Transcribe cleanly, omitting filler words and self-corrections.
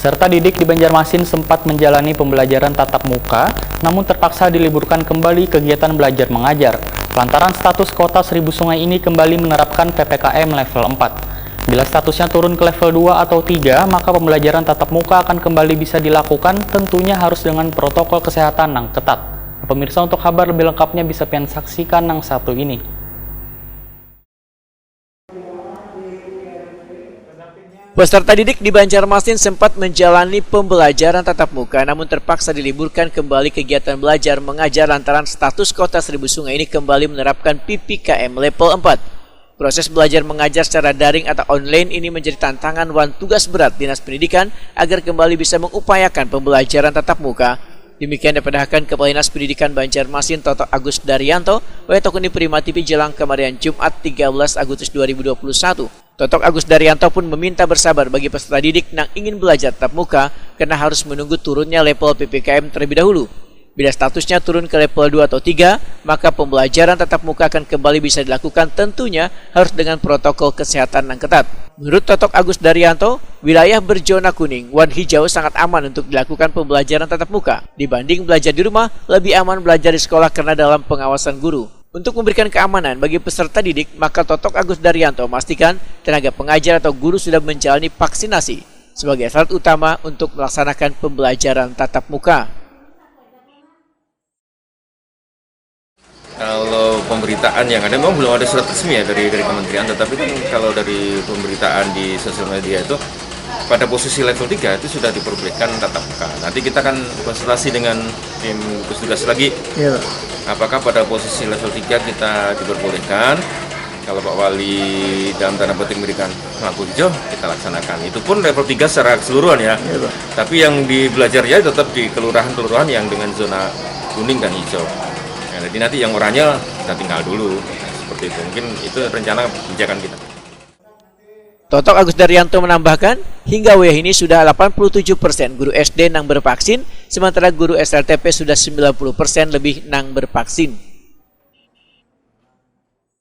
Peserta didik di Banjarmasin sempat menjalani pembelajaran tatap muka, namun terpaksa diliburkan kembali kegiatan belajar mengajar. Lantaran status kota Seribu Sungai ini kembali menerapkan PPKM level 4. Bila statusnya turun ke level 2 atau 3, maka pembelajaran tatap muka akan kembali bisa dilakukan, tentunya harus dengan protokol kesehatan yang ketat. Pemirsa, untuk kabar lebih lengkapnya bisa pian saksikan yang satu ini. Peserta didik di Banjarmasin sempat menjalani pembelajaran tatap muka, namun terpaksa diliburkan kembali kegiatan belajar mengajar lantaran status kota Seribu Sungai ini kembali menerapkan PPKM level 4. Proses belajar mengajar secara daring atau online ini menjadi tantangan wan tugas berat Dinas Pendidikan agar kembali bisa mengupayakan pembelajaran tatap muka. Demikian dipadahkan Kepala Dinas Pendidikan Banjarmasin Toto Agus Daryanto, Wetokuni Prima TV Jelang kemarin Jumat 13 Agustus 2021. Toto Agus Daryanto pun meminta bersabar bagi peserta didik yang ingin belajar tatap muka karena harus menunggu turunnya level PPKM terlebih dahulu. Bila statusnya turun ke level 2 atau 3, maka pembelajaran tatap muka akan kembali bisa dilakukan, tentunya harus dengan protokol kesehatan yang ketat. Menurut Toto Agus Daryanto, wilayah berzona kuning, wan hijau sangat aman untuk dilakukan pembelajaran tatap muka. Dibanding belajar di rumah, lebih aman belajar di sekolah karena dalam pengawasan guru. Untuk memberikan keamanan bagi peserta didik, maka Toto Agus Daryanto memastikan tenaga pengajar atau guru sudah menjalani vaksinasi sebagai syarat utama untuk melaksanakan pembelajaran tatap muka. Kalau pemberitaan yang ada memang belum ada surat resmi ya dari kementerian, tetapi kan kalau dari pemberitaan di sosial media itu pada posisi level 3 itu sudah diperbolehkan tatap muka. Nanti kita akan konsultasi dengan tim gugus tugas lagi, apakah pada posisi level 3 kita diperbolehkan. Kalau Pak Wali dalam tanda petik memberikan lampu hijau, kita laksanakan. Itu pun level 3 secara keseluruhan ya. Tapi yang di belajar ya tetap di kelurahan-kelurahan yang dengan zona kuning dan hijau. Ya, jadi nanti yang oranye kita tinggal dulu, seperti itu. Mungkin itu rencana kebijakan kita. Toto Agus Daryanto menambahkan, hingga wilayah ini sudah 87% guru SD yang bervaksin, sementara guru SLTP sudah 90% lebih yang bervaksin.